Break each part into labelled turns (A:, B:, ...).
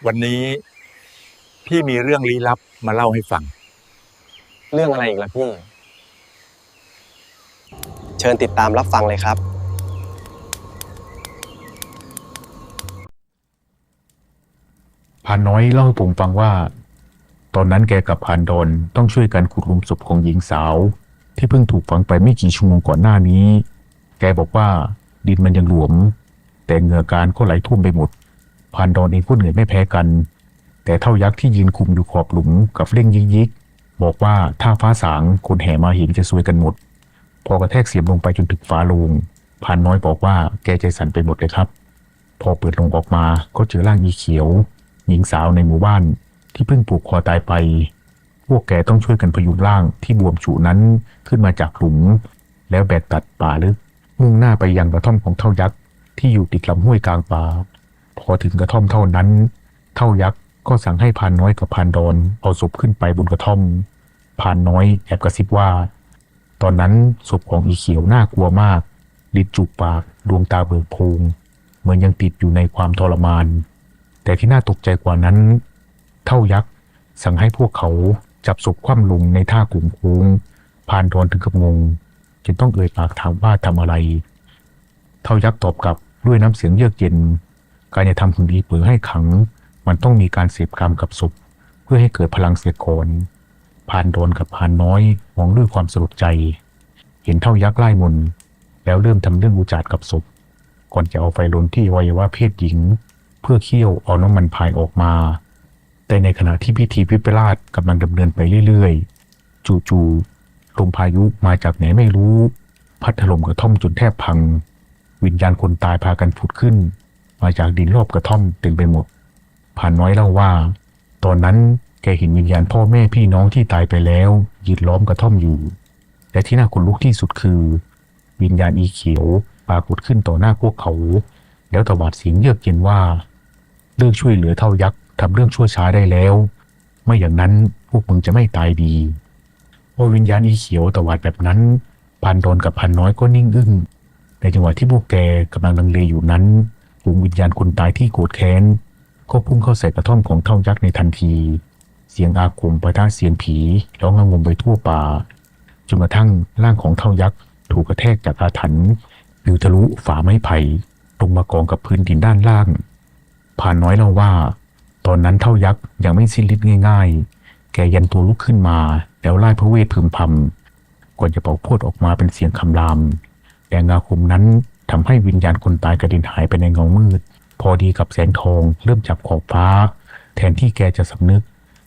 A: วันนี้พี่มีเรื่องลี้ลับมาเล่าให้ฟัง
B: เรื่องอะไรอีกล่ะพี่ เชิญติดตามรับฟังเลยครับ
C: พานน้อยเล่าให้ผมฟังว่าตอนนั้นแกกับพานดอนต้องช่วยกันขุดหลุมศพของหญิงสาวที่เพิ่งถูกฝังไปไม่กี่ชั่วโมงก่อนหน้านี้แกบอกว่าดินมันยังหลวมแต่เหงื่อการก็ไหลท่วมไปหมดพานดอนเองก็เหนื่อยไม่แพ้กันแต่เท่ายักษ์ที่ยืนคุมอยู่ขอบหลุมกับเร่งยิกบอกว่าถ้าฟ้าสางคนแห่มาเห็นจะซวยกันหมดพอกระแทกเสียมลงไปจนถึงฝาโลงพานน้อยบอกว่าแกใจสั่นไปหมดเลยครับพอเปิดลงออกมาก็เจอร่างอีเขียวหญิงสาวในหมู่บ้านที่เพิ่งผูกคอตายไปพวกแกต้องช่วยกันพยุงร่างที่บวมฉุนั้นขึ้นมาจากหลุมแล้วแบกตัดป่าลึกมุ่งหน้าไปยังกระท่อมของเท่ายักษ์ที่อยู่ติดลำห้วยกลางป่าพอถึงกระท่อมเท่านั้นเท่ายักษ์ก็สั่งให้พานน้อยกับพานดอนเอาศพขึ้นไปบนกระท่อมพานน้อยแอบกระซิบว่าตอนนั้นศพของอีเขียวน่ากลัวมากลิ้นจุกปากดวงตาเบิกโพรงเหมือนยังติดอยู่ในความทรมานแต่ที่น่าตกใจกว่านั้นเท่ายักษ์สั่งให้พวกเขาจับศพคว่ำลงในท่ากลุ่มโค้งพานดอนถึงกับงงจึงต้องเอ่ยปากถามว่าทำอะไรเท่ายักษ์ตอบกลับด้วยน้ำเสียงเยือกเย็นการจะทำหุ่นอีเป๋อให้ขังมันต้องมีการเสพกรรมกับศพเพื่อให้เกิดพลังเสียก่อนพานดอนกับพานน้อยมองด้วยความสลดใจเห็นเท่ายักษ์ไล่มนต์แล้วเริ่มทำเรื่องอุจาร์กับศพก่อนจะเอาไฟลนที่อวัยวะเพศหญิงเพื่อเคี่ยวเอาน้ำมันพายออกมาแต่ในขณะที่พิธีวิปลาสกำลังดำเนินไปเรื่อยๆจู่ๆลมพายุมาจากไหนไม่รู้พัดถล่มกระท่อมจนแทบพังวิญญาณคนตายพากันผุดขึ้นมาจากดินรอบกระท่อมเต็มไปหมดพานน้อยเล่าว่าตอนนั้นแกเห็นวิญญาณพ่อแม่พี่น้องที่ตายไปแล้วยืนล้อมกระท่อมอยู่แต่ที่น่าขนลุกที่สุดคือวิญญาณอีเขียวปรากฏขึ้นต่อหน้าพวกเขาแล้วตวาดเสียงเยือกเย็นว่าเลิกช่วยเหลือเท่ายักษ์ทำเรื่องชั่วช้าได้แล้วไม่อย่างนั้นพวกมึงจะไม่ตายดีพอวิญญาณอีเขียวตวาดแบบนั้นพานดอนกับพานน้อยก็นิ่งอึ้งในจังหวะที่พวกแกกำลังลังเลอยู่นั้นฝูงวิญญาณคนตายที่โกรธแค้นก็พุ่งเข้าใส่กระท่อมของเท่ายักษ์ในทันทีเสียงอาคมปะทะเสียงผีร้องระงมไปทั่วป่าจนกระทั่งร่างของเท่ายักษ์ถูกกระแทกจากอาถรรพ์ปลิวทะลุฝาไม้ไผ่ลงมากองกับพื้นดินด้านล่างพานน้อยเล่าว่าตอนนั้นเท่ายักษ์ยังไม่สิ้นฤทธิ์ง่ายๆแกยันตัวลุกขึ้นมาแล้วไล่พระเวทพึมพำก่อนจะเป่าพรวดออกมาเป็นเสียงคำรามแรงอาคมนั้นทำให้วิญญาณคนตายกระเด็นหายไปในเงามืดพอดีกับแสงทองเริ่มจับขอบฟ้าแทนที่แกจะสำนึก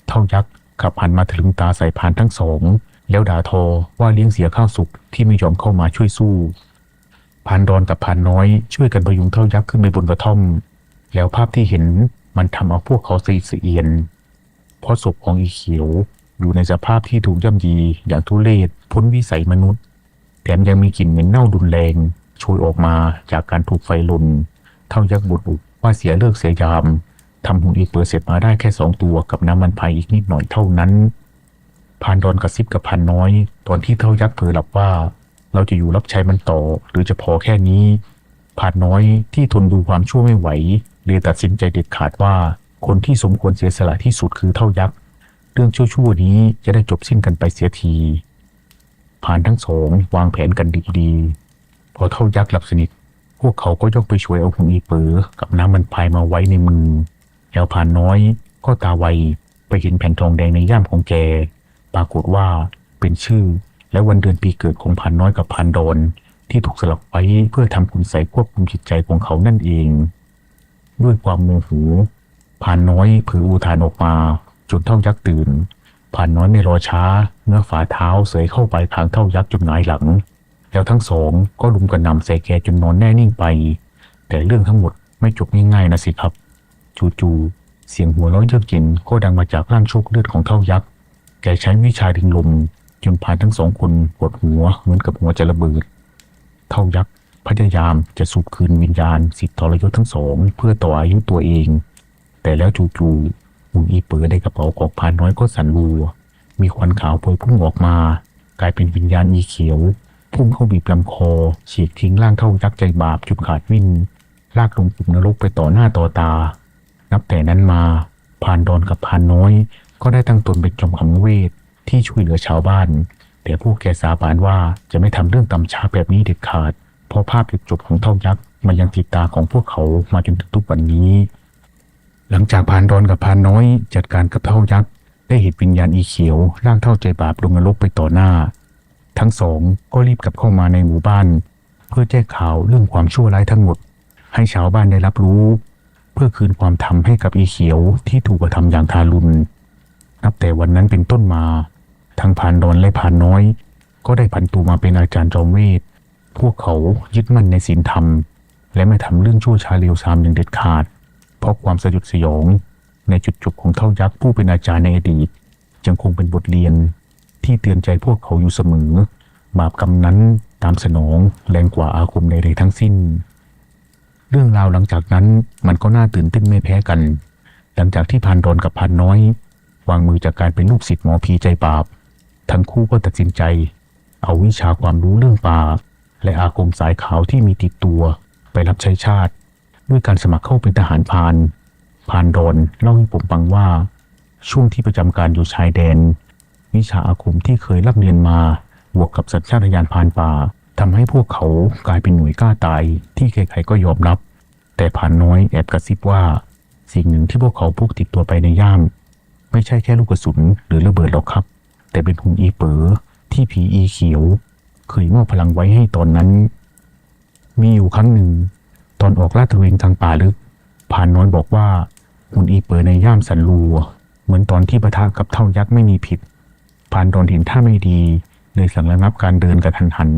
C: เท่ายักษ์ขับหันมาถลึงตาใส่พานทั้งสองแล้วด่าทอว่าเลี้ยงเสียข้าวสุกที่ไม่ยอมเข้ามาช่วยสู้พานดอนกับพานน้อยช่วยกันพยุงเท่ายักษ์ขึ้นไปบนกระท่อมแล้วภาพที่เห็นมันทำเอาพวกเขาสะเอียนเพราะศพของอีเขียวอยู่ในสภาพที่ถูกย่ำยีอย่างทุเรศพ้นวิสัยมนุษย์แถมยังมีกลิ่นเหม็นเน่ารุนแรงโชยออกมาจากการถูกไฟลนเท่ายักษ์บ่นอุบว่าเสียเลิกเสียยามทำหุ่นอีเปิดเสร็จมาได้แค่2 ตัวกับน้ำมันพายอีกนิดหน่อยเท่านั้นพานดอนกระซิบกับพานน้อยตอนที่เท่ายักษ์เผลอหลับว่าเราจะอยู่รับใช้มันต่อหรือจะพอแค่นี้พานน้อยที่ทนดูความชั่วไม่ไหวเลยตัดสินใจเด็ดขาดว่าคนที่สมควรเสียสละที่สุดคือเท่ายักษ์เรื่องชั่วๆนี้จะได้จบสิ้นกันไปเสียทีพานทั้งสองวางแผนกันดีๆพอเท่ายักษ์หลับสนิทพวกเขาก็ยกไปช่วยเอาหุ่นอีเป๋อกับน้ำมันพายมาไว้ในมือแล้วพานน้อยก็ตาไวไปเห็นแผ่นทองแดงในย่ามของแกปรากฏว่าเป็นชื่อและวันเดือนปีเกิดของพานน้อยกับพานดอนที่ถูกสลักไว้เพื่อทำคุณไสยควบคุมจิตใจของเขานั่นเองด้วยความโมโหพานน้อยเผลออุทานออกมาจนเท่ายักษ์ตื่นพานน้อยไม่รอช้าเงื้อฝ่าเท้าเสยเข้าไปทางเท่ายักษ์จนหงายหลังแล้วทั้งสองก็ลุมกระหน่ำใส่แกจนนอนแน่นิ่งไปแต่เรื่องทั้งหมดไม่จบง่ายๆนะสิครับจู่ๆเสียงหัวเราะเยือกเย็นก็ดังมาจากร่างโชคเลือดของเท่ายักษ์แกใช้วิชาดึงลมจนพานทั้ง2 คนปวดหัวเหมือนกับหัวจะระเบิดเท่ายักษ์พยายามจะสูบคืนวิญญาณสิทธิทรยศทั้งสองเพื่อต่ออายุตัวเองแต่แล้วจู่ๆหุ่นอีเป๋อในกระเป๋าของพานน้อยก็สั่นรัวมีควันขาวพวยพุ่งออกมากลายเป็นวิญญาณอีเขียวพุ่งเข้าบีบลำคอฉีกทิ้งร่างเท่ายักษ์ใจบาปจนขาดวิ่นลากลงขุมนรกไปต่อหน้าต่อตา นับแต่นั้นมาพรานดอนกับพรานน้อยก็ได้ตั้งตนเป็นจอมขมังเวทที่ช่วยเหลือชาวบ้านแต่พวกแกสาบานว่าจะไม่ทำเรื่องต่ำช้าแบบนี้เด็ดขาดเพราะภาพจุดจบของเท่ายักษ์มันยังติดตาของพวกเขามาจนถึงทุกวันนี้ หลังจากพรานดอนกับพรานน้อยจัดการกับเท่ายักษ์ได้เห็นวิญญาณอีเขียวร่างเท่าใจบาปลงนรกไปต่อหน้าทั้งสองก็รีบกลับเข้ามาในหมู่บ้านเพื่อแจ้งข่าวเรื่องความชั่วร้ายทั้งหมดให้ชาวบ้านได้รับรู้เพื่อคืนความธรรมให้กับอีเขียวที่ถูกกระทำอย่างทารุณนับแต่วันนั้นเป็นต้นมาทั้งพรานดอนและพรานน้อยก็ได้ผันตัวมาเป็นอาจารย์จอมเวทพวกเขายึดมั่นในศีลธรรมและไม่ทำเรื่องชั่วช้าเลวทรามอย่างเด็ดขาดเพราะความสยดสยองในจุดจบของเท่ายักษ์ผู้เป็นอาจารย์ในอดีตยังคงเป็นบทเรียนที่เตือนใจพวกเขาอยู่เสมอบาปกรรมนั้นตามสนองแรงกว่าอาคมใดๆทั้งสิ้นเรื่องราวหลังจากนั้นมันก็น่าตื่นเต้นไม่แพ้กันหลังจากที่พรานดอนกับพรานน้อยวางมือจากการเป็นลูกศิษย์หมอผีใจบาปทั้งคู่ก็ตัดสินใจเอาวิชาความรู้เรื่องป่าและอาคมสายขาวที่มีติดตัวไปรับใช้ชาติด้วยการสมัครเข้าเป็นทหารพรานดอนเล่าให้ผมฟังว่าช่วงที่ประจำการอยู่ชายแดนวิชาอาคมที่เคยรับเรียนมาบวกกับสัญชาตญาณพรานป่าทำให้พวกเขากลายเป็นหน่วยกล้าตายที่ใครๆก็ยอมรับแต่พรานน้อยแอบกระซิบว่าสิ่งหนึ่งที่พวกเขาพกติดตัวไปในย่ามไม่ใช่แค่ลูกกระสุนหรือระเบิดหรอกครับแต่เป็นหุ่นอีเป๋อที่ผีอีเขียวเคยมอบพลังไว้ให้ตอนนั้นมีอยู่ครั้งหนึ่งตอนออกลาดตระเวนทางป่าลึกพรานน้อยบอกว่าหุ่นอีเป๋อในย่ามสันรัวเหมือนตอนที่ปะทะกับเท่ายักษ์ไม่มีผิดพรานดอนเห็นท่าไม่ดีเลยสั่งระงับการเดินกระทันหัน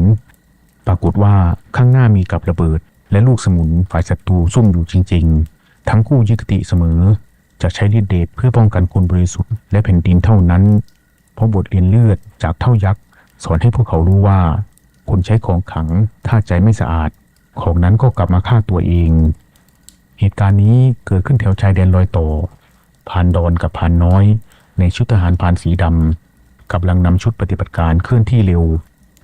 C: ปรากฏว่าข้างหน้ามีกับระเบิดและลูกสมุนฝ่ายศัตรูซุ่มอยู่จริงๆทั้งคู่ยึดคติเสมอจะใช้ฤทธิเดชเพื่อป้องกันคนบริสุทธิ์และแผ่นดินเท่านั้นเพราะบทเรียนเลือดจากเท่ายักษ์สอนให้พวกเขารู้ว่าคนใช้ของขลังถ้าใจไม่สะอาดของนั้นก็กลับมาฆ่าตัวเองเหตุการณ์นี้เกิดขึ้นแถวชายแดนรอยต่อพรานดอนกับพรานน้อยในชุดทหารพรานสีดำกำลังนำชุดปฏิบัติการเคลื่อนที่เร็ว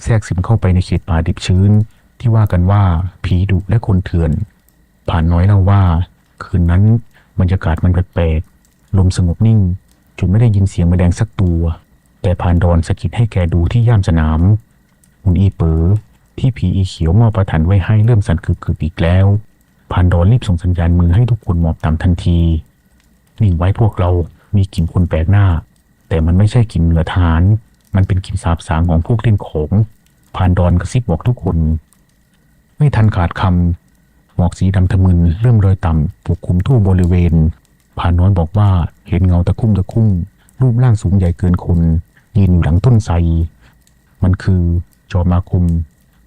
C: แทรกซึมเข้าไปในเขตป่าดิบชื้นที่ว่ากันว่าผีดุและคนเถื่อนพรานน้อยเล่าว่าคืนนั้นบรรยากาศมันแปลกๆลมสงบนิ่งจนไม่ได้ยินเสียงแมลงสักตัวแต่พรานดอนสะกิดให้แกดูที่ย่ามสนามหุ่นอีเป๋อที่ผีอีเขียวมอบประทานไว้ให้เริ่มสั่นคึกๆอีกแล้วพรานดอนรีบส่งสัญญาณมือให้ทุกคนหมอบตามทันทีนิ่งไว้พวกเรามีกลิ่นคนแปลกหน้าแต่มันไม่ใช่กลิ่นเหนือทหารมันเป็นกลิ่นสาบสางของพวกเล่นของพรานดอนกระซิบบอกทุกคนไม่ทันขาดคำหมอกสีดำทะมึนเริ่มลอยต่ำปกคลุมทั่วบริเวณพรานน้อยบอกว่าเห็นเงาตะคุ่มรูปร่างสูงใหญ่เกินคนยืนอยู่หลังต้นไทรมันคือจอมอาคม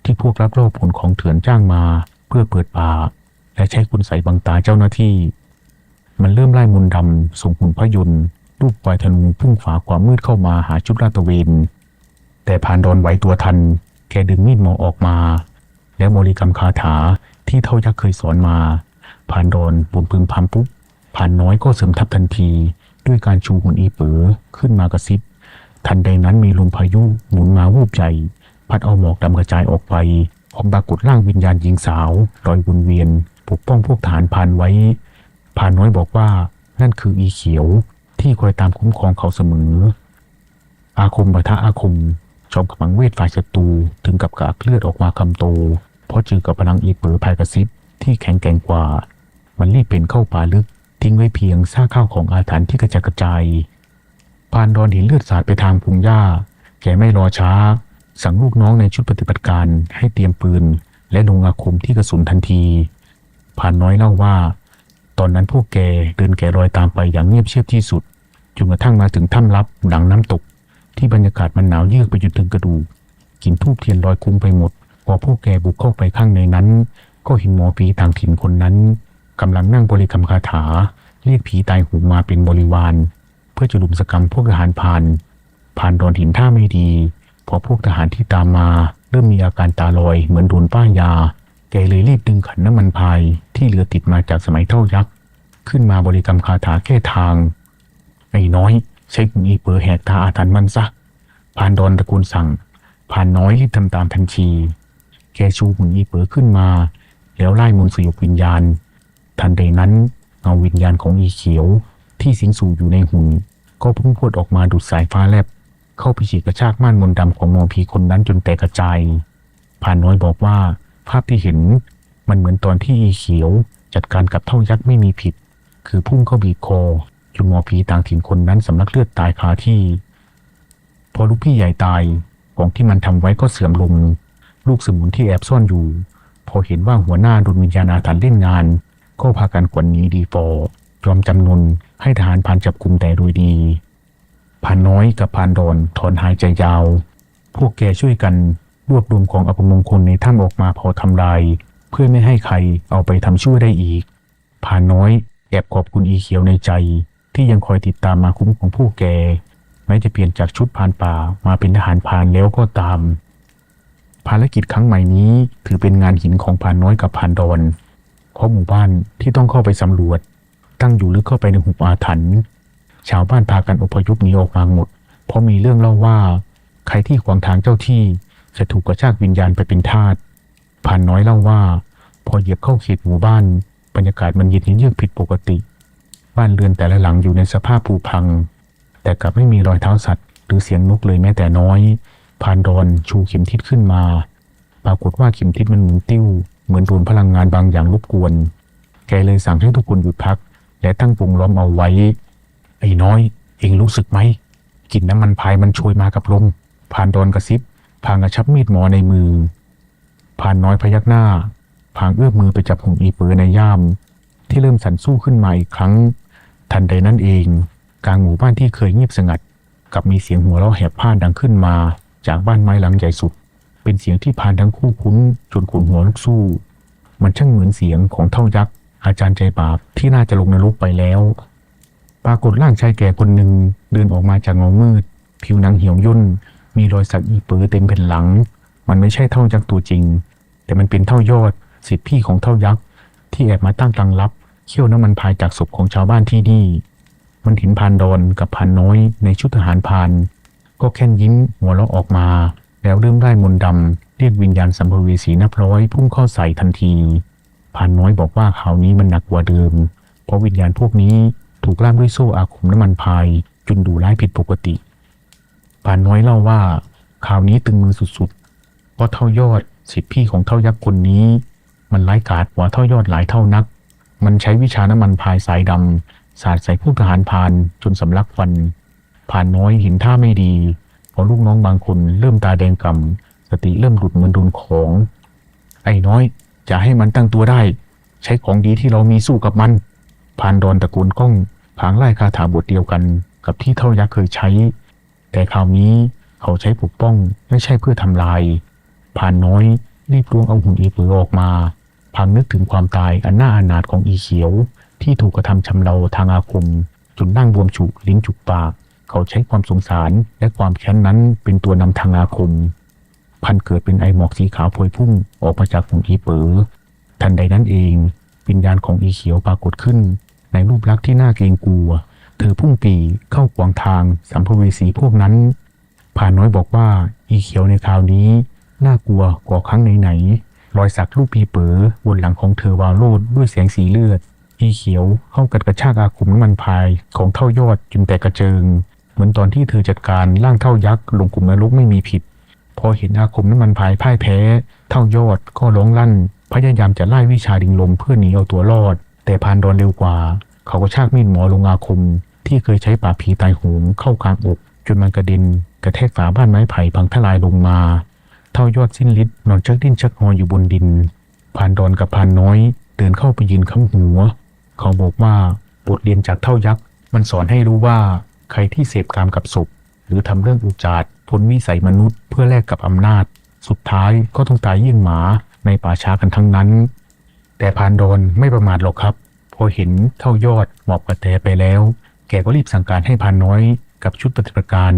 C: ที่พวกลักลอบขนของเถื่อนจ้างมาเพื่อเปิดป่าและใช้คุณไสบังตาเจ้าหน้าที่มันเริ่มไล่มนต์ดำส่งหุ่นพยนต์รูปควายธนูพุ่งฝ่าความมืดเข้ามาหาชุดลาดตระเวนแต่พรานดอนไหวตัวทันแกดึงมีดหมอออกมาแล้วบริกรรมคาถาที่เท่ายักษ์เคยสอนมาพรานดอนบ่นพึมพำปุ๊บพรานน้อยก็เสริมทัพทันทีด้วยการชูหุ่นอีเป๋อขึ้นมากระซิบทันใดนั้นมีลมพายุหมุนมาวูบใจพัดเอาหมอกดำกระจายออกไปพร้อมปรากฏร่างวิญญาณหญิงสาวลอยวนเวียนปกป้องพวกทหารพรานไว้พรานน้อยบอกว่านั่นคืออีเขียวที่คอยตามคุ้มครองเขาเสมออาคมปะทะอาคมจอมขมังเวทฝ่ายศัตรูถึงกับกากเลือดออกมาคำโตเพราะเจอกับพลังอีเป๋อภายกระซิบที่แข็งแกร่งกว่ามันรีบเป็นเข้าป่าลึกทิ้งไว้เพียงซากข้าวของอาถรรพ์ที่กระจัดกระจายพรานดอนเห็นเลือดสาดไปทางพงหญ้าแกไม่รอช้าสั่งลูกน้องในชุดปฏิบัติการให้เตรียมปืนและลงอาคมที่กระสุนทันทีพรานน้อยเล่าว่าตอนนั้นพวกแกเดินแกะรอยตามไปอย่างเงียบเชียบที่สุดจนกระทั่งมาถึงถ้ำลับหลังน้ำตกที่บรรยากาศมันหนาวเยือกไปจนถึงกระดูกกลิ่นธูปเทียนลอยคุ้งไปหมดพอพวกแกบุกเข้าไปข้างในนั้นก็เห็นหมอผีต่างถิ่นคนนั้นกำลังนั่งบริกรรมคาถาเรียกผีตายโหงมาเป็นบริวารเพื่อจะรุมสกรรมพวกทหารพรานดอนเห็นท่าไม่ดีพอพวกทหารที่ตามมาเริ่มมีอาการตาลอยเหมือนโดนป้ายยาแกเลยรีบดึงขันน้ำมันพายที่เหลือติดมาจากสมัยเท่ายักษ์ขึ้นมาบริกรรมคาถาแก้ทางไอ้น้อยใช้หุ่นอีเป๋อแหกตาอาถรรพ์มันซะพรานดอนตะโกนสั่งพรานน้อยรีบทำตามทันทีแกชูหุ่นอีเป๋อขึ้นมาแล้วไล่มนต์สยบวิญญาณทันใดนั้น เงาวิญญาณของอีเขียวที่สิงสู่อยู่ในหุ่นก็พุ่งพรวดออกมาดุจสายฟ้าแลบเข้าไปฉีกกระชากม่านมนต์ดำของหมอผีคนนั้นจนแตกกระจายพรานน้อยบอกว่าภาพที่เห็นมันเหมือนตอนที่อีเขียวจัดการกับเท่ายักษ์ไม่มีผิดคือพุ่งเข้าบีบคอจนหมอผีต่างถิ่นคนนั้นสำลักเลือดตายคาที่พอลูกพี่ใหญ่ตายของที่มันทำไว้ก็เสื่อมลงลูกสมุนที่แอบซ่อนอยู่พอเห็นว่าหัวหน้าโดนวิญญาณอาถรรพ์เล่นงานก็พากันขวัญหนีดีฟอยอมจำนนให้ทหารพรานจับกุมแต่โดยดีพรานน้อยกับพรานดอนถอนหายใจยาวพวกแกช่วยกันรวบรวมของอัปมงคลในถ้ำออกมาพอทำลายเพื่อไม่ให้ใครเอาไปทำชั่วได้อีกพรานน้อยแอบขอบคุณอีเขียวในใจที่ยังคอยติดตามมาคุ้มของพวกแกแม้จะเปลี่ยนจากชุดพรานป่ามาเป็นทหารพรานแล้วก็ตามภารกิจครั้งใหม่นี้ถือเป็นงานหินของพรานน้อยกับพรานดอนเพราะหมู่บ้านที่ต้องเข้าไปสำรวจตั้งอยู่ลึกเข้าไปในหุบอาถรรพ์ชาวบ้านพากันอพยพหนีออกมาหมดเพราะมีเรื่องเล่าว่าใครที่ขวางทางเจ้าที่จะถูกกระชากวิญญาณไปเป็นทาสพรานน้อยเล่าว่าพอเหยียบเข้าเขตหมู่บ้านบรรยากาศมันเย็นเยือกผิดปกติบ้านเรือนแต่ละหลังอยู่ในสภาพผุพังแต่กลับไม่มีรอยเท้าสัตว์หรือเสียงนกเลยแม้แต่น้อยพรานดอนชูเข็มทิศขึ้นมาปรากฏว่าเข็มทิศมันหมุนติ้วเหมือนโดนพลังงานบางอย่างรบกวนแกเลยสั่งให้ทุกคนหยุดพักและตั้งวงล้อมเอาไว้ไอ้น้อยเองรู้สึกไหมกลิ่นน้ำมันพายมันโชยมากับลมพรานดอนกระซิบพางกระชับมีดหมอในมือพรานน้อยพยักหน้าพางเอื้อมมือไปจับหงอีเป๋อในย่ามที่เริ่มสั่นสู้ขึ้นมาอีกครั้งทันใดนั้นเองกลางหมู่บ้านที่เคยเงียบสงัดกับมีเสียงหัวเราะแหบพ่านดังขึ้นมาจากบ้านไม้หลังใหญ่สุดเป็นเสียงที่พานทั้งคู่คุ้นจนขนหัวลุกสู้มันช่างเหมือนเสียงของเท่ายักษ์อาจารย์ใจบาปที่น่าจะลงนรกไปแล้วปรากฏร่างชายแก่คนหนึ่งเดินออกมาจากเงามืดผิวหนังเหี่ยวย่นมีรอยสักอีเป๋อเต็มแผ่นหลังมันไม่ใช่เท่ายักษ์ตัวจริงแต่มันเป็นเท่ายอดศิษย์พี่ของเท่ายักษ์ที่แอบมาตั้งกลางลับเคี่ยวน้ำมันพายจากศพของชาวบ้านที่นี่มันเห็นพรานดอนกับพรานน้อยในชุดทหารพรานก็แค่นยิ้มหัวเราะออกมาแล้วเริ่มได้มนต์ดำเรียกวิญญาณสัมภเวสีนับร้อยพุ่งเข้าใส่ทันทีพรานน้อยบอกว่าคราวนี้มันหนักกว่าเดิมเพราะวิญญาณพวกนี้ถูกล่ามด้วยโซ่อาคมน้ำมันพายจนดุร้ายผิดปกติพรานน้อยเล่าว่าคราวนี้ตึงมือสุดๆเพราะเท่ายอดศิษย์พี่ของเท่ายักษ์คนนี้มันร้ายกาจกว่าเท่ายอดหลายเท่านักมันใช้วิชาน้ำมันพายสายดำสาดใส่พวกทหารพรานจนสำลักควันพรานน้อยเห็นท่าไม่ดีพอลูกน้องบางคนเริ่มตาแดงก่ำสติเริ่มหลุดเหมือนโดนของไอ้น้อยจะให้มันตั้งตัวได้ใช้ของดีที่เรามีสู้กับมันพรานดอนตะโกนก้องผางไล่คาถาบทเดียวกันกับที่เท่ายักษ์เคยใช้แต่คราวนี้เขาใช้ปกป้องไม่ใช่เพื่อทำลายพรานน้อยรีบล้วงเอาหุ่นอีเป๋อออกมาพางนึกถึงความตายอันน่าอานาถของอีเขียวที่ถูกกระทำชำเราทางอาคมจนนั่งบวมฉุลิ้นจุกปากเขาใช้ความสงสารและความแค้นนั้นเป็นตัวนำทางอาคมพันเกิดเป็นไอหมอกสีขาวพวยพุ่งออกมาจากหุ่นอีเป๋อทันใดนั้นเองวิญญาณของอีเขียวปรากฏขึ้นในรูปลักษณ์ที่น่าเกรงกลัวเธอพุ่งปีเข้าขวางทางสัมภเวสีพวกนั้นพรานน้อยบอกว่าอีเขียวในคราวนี้น่ากลัวกว่าครั้งไหนๆรอยสักรูปปีเป๋อบนหลังของเธอวาวโลดด้วยแสงสีเลือดอีเขียวเข้ากัดกระชากอาคมน้ำมันพายของเท่ายอดจนแตกกระเจิงเหมือนตอนที่เธอจัดการร่างเท่ายักษ์ลงกลุ่มนรกไม่มีผิดพอเห็นอาคมน้ำมันพายพ่ายแพ้เท่ายอดก็ร้องลั่นพยายามจะไล่วิชาดิงลมเพื่อหนีเอาตัวรอดแต่พรานดอนเร็วกว่าเขาก็ชากมีดหมอลงอาคมที่เคยใช้ปราบผีตายโหงเข้ากลางอกจนมันกระเด็นกระแทกฝาบ้านไม้ไผ่พังทลายลงมาเท่ายอดสิ้นฤทธิ์นอนชักดิ้นชักงออยู่บนดินพรานดอนกับพรานน้อยเดินเข้าไปยืนค้ำหัวเขาบอกว่าบทเรียนจากเท่ายักษ์มันสอนให้รู้ว่าใครที่เสพกามกับศพหรือทำเรื่องอุจจาระพ้นวิสัยมนุษย์เพื่อแลกกับอำนาจสุดท้ายก็ต้องตายเยี่ยงหมาในป่าช้ากันทั้งนั้นแต่พรานดอนไม่ประมาทหรอกครับพอเห็นเท่ายอดหมอบกระแตไปแล้วแกก็รีบสั่งการให้พรานน้อยกับชุดปฏิบัติการ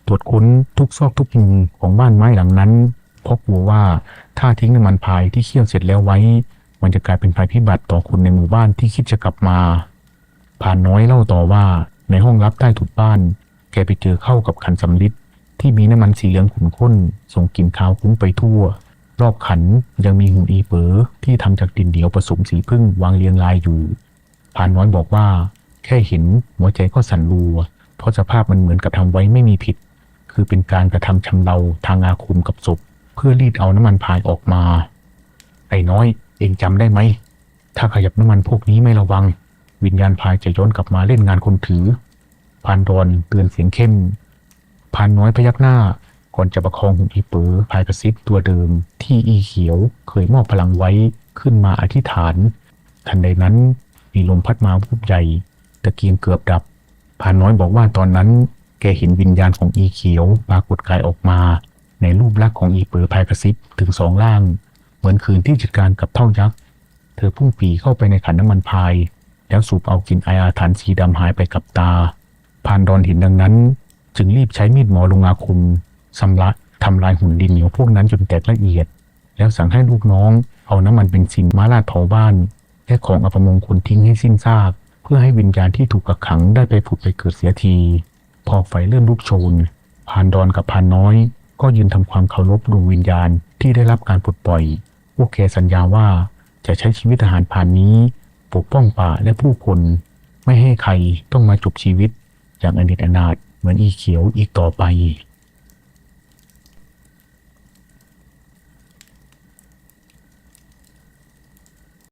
C: ตรวจค้นทุกซอกทุกมุมของบ้านไม้หลังนั้นเพราะกลัวว่าถ้าทิ้งน้ำมันพายที่เคี่ยวเสร็จแล้วไว้มันจะกลายเป็นภัยพิบัติต่อคนในหมู่บ้านที่คิดจะกลับมาพรานน้อยเล่าต่อว่าในห้องลับใต้ถุนบ้านแกไปเจอเข้ากับขันสำริดที่มีน้ำมันสีเหลืองขุ่นข้นส่งกลิ่นคาวคุ้งไปทั่วรอบขันยังมีหุ่นอีเป๋อที่ทำจากดินเดียวผสมสีผึ้งวางเรียงรายอยู่ พรานน้อยบอกว่าแค่เห็นหัวใจก็สั่นรัวเพราะสภาพมันเหมือนกับทำไว้ไม่มีผิด คือเป็นการกระทำชำเราทางอาคมกับศพเพื่อรีดเอาน้ำมันพายออกมาไอ้น้อยเองจำได้ไหมถ้าขยับน้ำมันพวกนี้ไม่ระวังวิญญาณพายจะย้อนกลับมาเล่นงานคนถือพรานดอนเตือนเสียงเข้มพรานน้อยพยักหน้าก่อนจะประคองหุ่นอีเป๋อพายกระซิบตัวเดิมที่อีเขียวเคยมอบพลังไว้ขึ้นมาอธิษฐานทันใดนั้นมีลมพัดมาวูบใหญ่ตะเกียงเกือบดับพรานน้อยบอกว่าตอนนั้นแกเห็นวิญญาณของอีเขียวปรากฏกายออกมาในรูปลักษณ์ของอีเป๋อพายกระซิบถึง2 ร่างเหมือนคืนที่จัดการกับเท่ายักษ์เธอพุ่งปรีเข้าไปในขันน้ำมันพายแล้วสูบเอากลิ่นไออาถรรพ์สีดำหายไปกับตาพรานดอนเห็นดังนั้นจึงรีบใช้มีดหมอลงอาคมทำลายหุ่นดินเหนียวพวกนั้นจนแตกละเอียดแล้วสั่งให้ลูกน้องเอาน้ำมันเบนซินมาราดเผาบ้านและของอัปมงคลทิ้งให้สิ้นซากเพื่อให้วิญญาณที่ถูกกักขังได้ไปผุดไปเกิดเสียทีพอไฟเริ่มลุกโชนพรานดอนกับพรานน้อยก็ยืนทำความเคารพดวงวิญญาณที่ได้รับการปลดปล่อยพวกแกสัญญาว่าจะใช้ชีวิตทหารผ่านนี้ปกป้องป่าและผู้คนไม่ให้ใครต้องมาจบชีวิตอย่างอนิจอนาถเหมือนอีเขียวอีกต่อไป